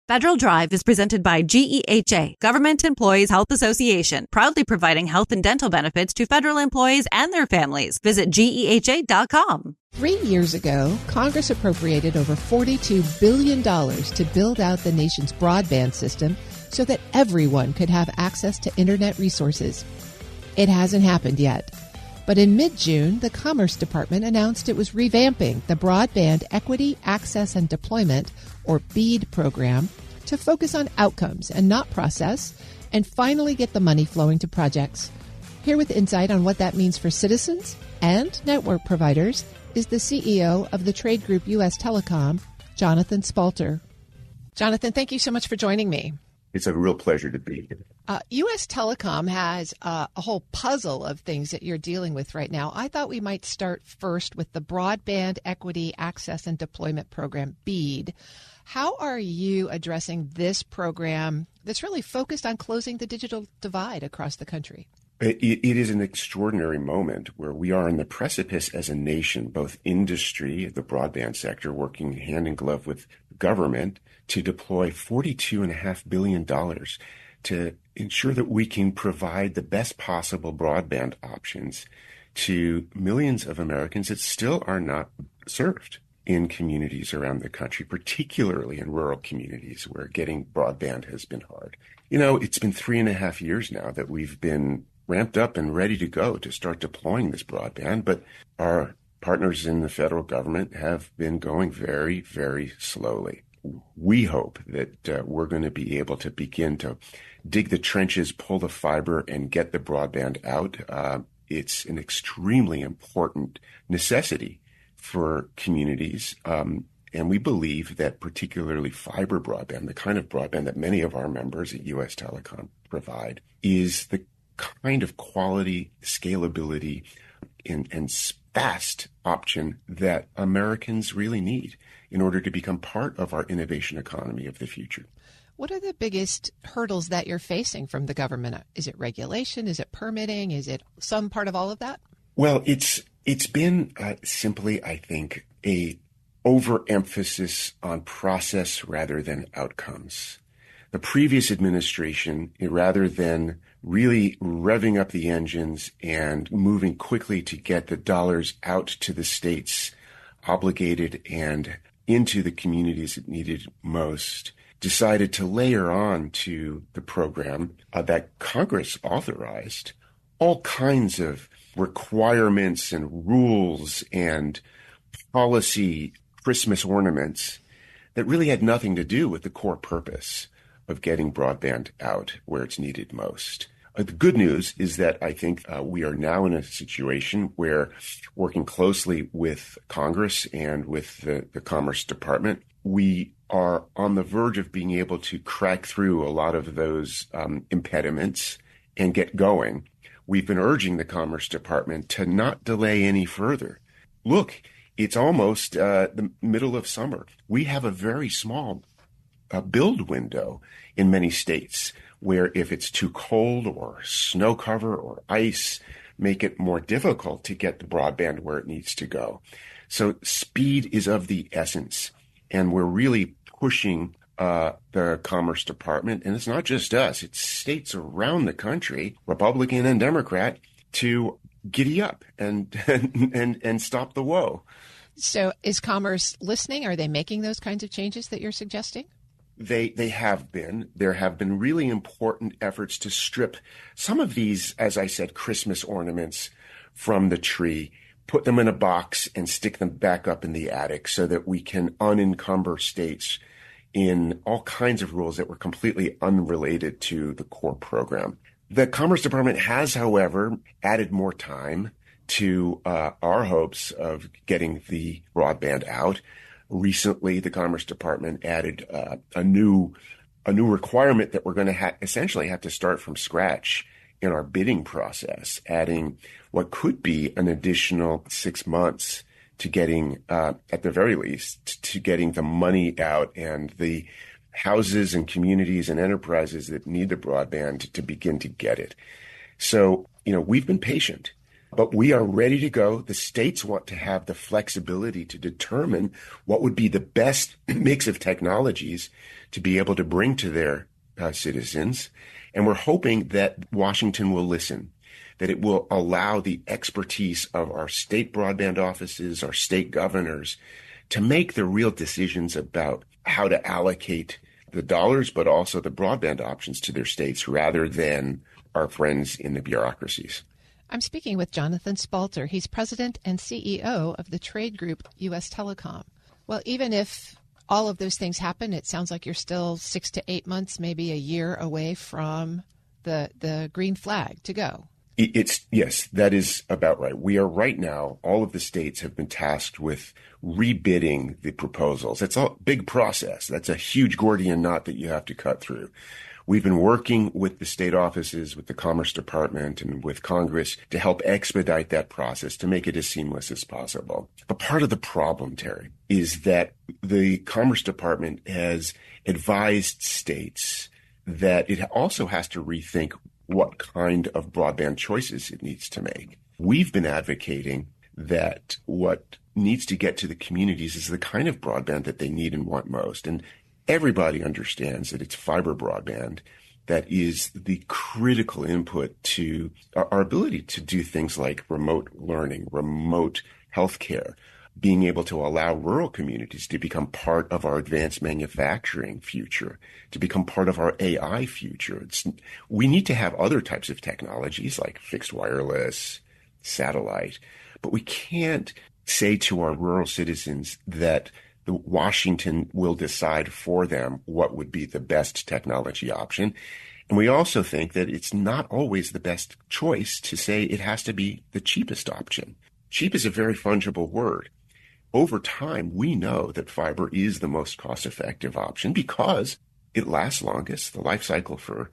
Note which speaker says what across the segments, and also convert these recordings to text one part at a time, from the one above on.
Speaker 1: Federal Drive is presented by GEHA, Government Employees Health Association, proudly providing health and dental benefits to federal employees and their families. Visit GEHA.com.
Speaker 2: 3 years ago, Congress appropriated over $42 billion to build out the nation's broadband system so that everyone could have access to internet resources. It hasn't happened yet. But in mid-June, the Commerce Department announced it was revamping the Broadband Equity, Access, and Deployment, or BEAD program, to focus on outcomes and not process, and finally get the money flowing to projects. Here with insight on what that means for citizens and network providers is the CEO of the trade group U.S. Telecom, Jonathan Spalter. Jonathan, thank you so much for joining me.
Speaker 3: It's a real pleasure to be here.
Speaker 2: U.S. Telecom has a whole puzzle of things that you're dealing with right now. I thought we might start first with the Broadband Equity, Access, and Deployment Program, BEAD. How are you addressing this program that's really focused on closing the digital divide across the country?
Speaker 3: It is an extraordinary moment where we are on the precipice as a nation, both industry, the broadband sector, working hand in glove with government to deploy $42.5 billion to ensure that we can provide the best possible broadband options to millions of Americans that still are not served in communities around the country, particularly in rural communities where getting broadband has been hard. You know, it's been 3.5 years now that we've been ramped up and ready to go to start deploying this broadband, but our partners in the federal government have been going very, very slowly. We hope that we're going to be able to begin to dig the trenches, pull the fiber, and get the broadband out. It's an extremely important necessity for communities. And we believe that particularly fiber broadband, the kind of broadband that many of our members at U.S. Telecom provide, is the kind of quality, scalability, and fast option that Americans really need in order to become part of our innovation economy of the future.
Speaker 2: What are the biggest hurdles that you're facing from the government? Is it regulation? Is it permitting? Is it some part of all of that?
Speaker 3: Well, it's been simply, I think, a overemphasis on process rather than outcomes. The previous administration, rather than really revving up the engines and moving quickly to get the dollars out to the states obligated and into the communities it needed most, decided to layer on to the program that Congress authorized all kinds of requirements and rules and policy Christmas ornaments that really had nothing to do with the core purpose of getting broadband out where it's needed most. The good news is that I think we are now in a situation where, working closely with Congress and with the Commerce Department, we are on the verge of being able to crack through a lot of those impediments and get going. We've been urging the Commerce Department to not delay any further. Look, it's almost the middle of summer. We have a very small build window in many states where if it's too cold or snow cover or ice, make it more difficult to get the broadband where it needs to go. So speed is of the essence. And we're really pushing the Commerce Department, and it's not just us, it's states around the country, Republican and Democrat, to giddy up and stop the woe.
Speaker 2: So is Commerce listening? Are they making those kinds of changes that you're suggesting?
Speaker 3: They have been. There have been really important efforts to strip some of these, as I said, Christmas ornaments from the tree, put them in a box and stick them back up in the attic so that we can unencumber states in all kinds of rules that were completely unrelated to the core program. The Commerce Department has, however, added more time to our hopes of getting the broadband out. Recently, the Commerce Department added a new requirement that we're going to essentially have to start from scratch in our bidding process, adding what could be an additional 6 months to getting, at the very least, to getting the money out and the houses and communities and enterprises that need the broadband to begin to get it. So, we've been patient. But we are ready to go. The states want to have the flexibility to determine what would be the best mix of technologies to be able to bring to their citizens. And we're hoping that Washington will listen, that it will allow the expertise of our state broadband offices, our state governors, to make the real decisions about how to allocate the dollars, but also the broadband options to their states rather than our friends in the bureaucracies.
Speaker 2: I'm speaking with Jonathan Spalter. He's president and CEO of the trade group U.S. Telecom. Well, even if all of those things happen, it sounds like you're still 6 to 8 months, maybe a year away from the green flag to go.
Speaker 3: Yes, that is about right. We are right now, all of the states have been tasked with rebidding the proposals. It's a big process. That's a huge Gordian knot that you have to cut through. We've been working with the state offices, with the Commerce Department, and with Congress to help expedite that process to make it as seamless as possible. But part of the problem, Terry, is that the Commerce Department has advised states that it also has to rethink what kind of broadband choices it needs to make. We've been advocating that what needs to get to the communities is the kind of broadband that they need and want most. And everybody understands that it's fiber broadband that is the critical input to our ability to do things like remote learning, remote healthcare, being able to allow rural communities to become part of our advanced manufacturing future, to become part of our AI future. We need to have other types of technologies like fixed wireless, satellite, but we can't say to our rural citizens that Washington will decide for them what would be the best technology option. And we also think that it's not always the best choice to say it has to be the cheapest option. Cheap is a very fungible word. Over time, we know that fiber is the most cost-effective option because it lasts longest. The life cycle for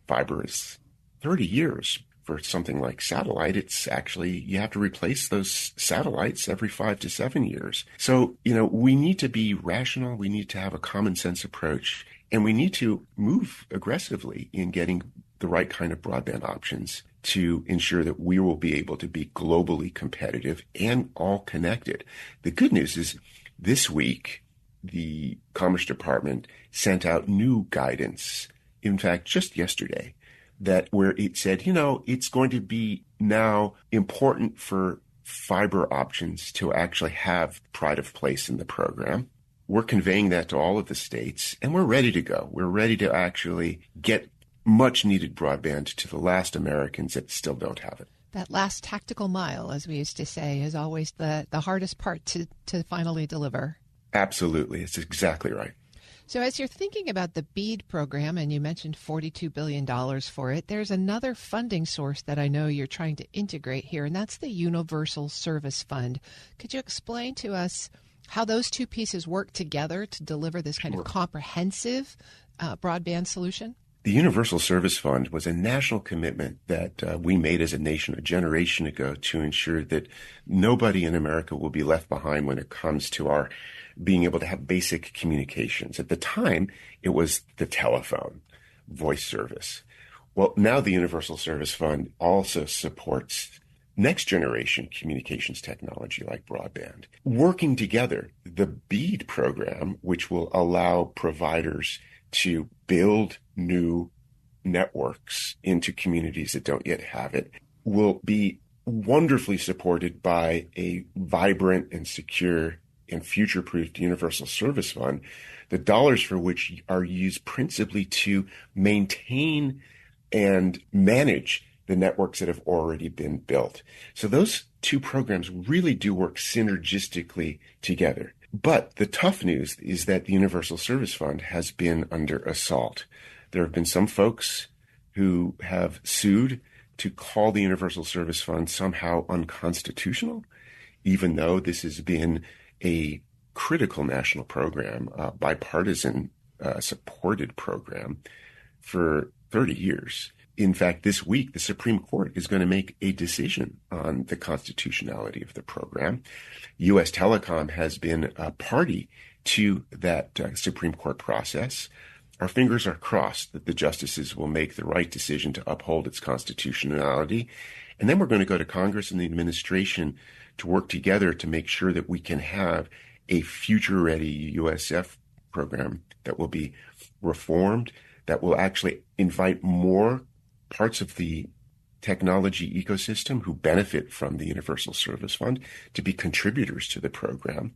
Speaker 3: fiber is 30 years. For something like satellite, it's actually, you have to replace those satellites every 5 to 7 years. So, we need to be rational. We need to have a common sense approach, and we need to move aggressively in getting the right kind of broadband options to ensure that we will be able to be globally competitive and all connected. The good news is this week, the Commerce Department sent out new guidance. In fact, just yesterday, that where it said, it's going to be now important for fiber options to actually have pride of place in the program. We're conveying that to all of the states, and we're ready to go. We're ready to actually get much needed broadband to the last Americans that still don't have it.
Speaker 2: That last tactical mile, as we used to say, is always the hardest part to finally deliver.
Speaker 3: Absolutely. It's exactly right.
Speaker 2: So as you're thinking about the BEAD program, and you mentioned $42 billion for it, there's another funding source that I know you're trying to integrate here, and that's the Universal Service Fund. Could you explain to us how those two pieces work together to deliver this kind of comprehensive broadband solution?
Speaker 3: The Universal Service Fund was a national commitment that we made as a nation a generation ago to ensure that nobody in America will be left behind when it comes to our being able to have basic communications. At the time, it was the telephone, voice service. Well, now the Universal Service Fund also supports next generation communications technology like broadband. Working together, the BEAD program, which will allow providers to build new networks into communities that don't yet have it, will be wonderfully supported by a vibrant and secure and future-proofed Universal Service Fund, the dollars for which are used principally to maintain and manage the networks that have already been built. So those two programs really do work synergistically together. But the tough news is that the Universal Service Fund has been under assault. There have been some folks who have sued to call the Universal Service Fund somehow unconstitutional, even though this has been a critical national program, bipartisan supported program for 30 years. In fact, this week, the Supreme Court is going to make a decision on the constitutionality of the program. U.S. Telecom has been a party to that Supreme Court process. Our fingers are crossed that the justices will make the right decision to uphold its constitutionality And then we're going to go to Congress and the administration to work together to make sure that we can have a future-ready USF program that will be reformed, that will actually invite more parts of the technology ecosystem who benefit from the Universal Service Fund to be contributors to the program,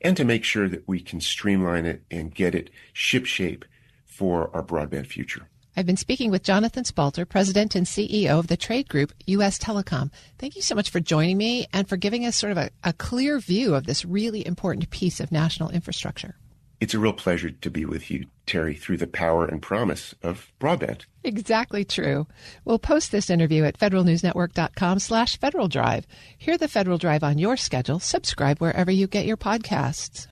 Speaker 3: and to make sure that we can streamline it and get it shipshape for our broadband future.
Speaker 2: I've been speaking with Jonathan Spalter, President and CEO of the trade group U.S. Telecom. Thank you so much for joining me and for giving us sort of a clear view of this really important piece of national infrastructure.
Speaker 3: It's a real pleasure to be with you, Terry, through the power and promise of broadband.
Speaker 2: Exactly true. We'll post this interview at federalnewsnetwork.com/Federal Drive. Hear the Federal Drive on your schedule. Subscribe wherever you get your podcasts.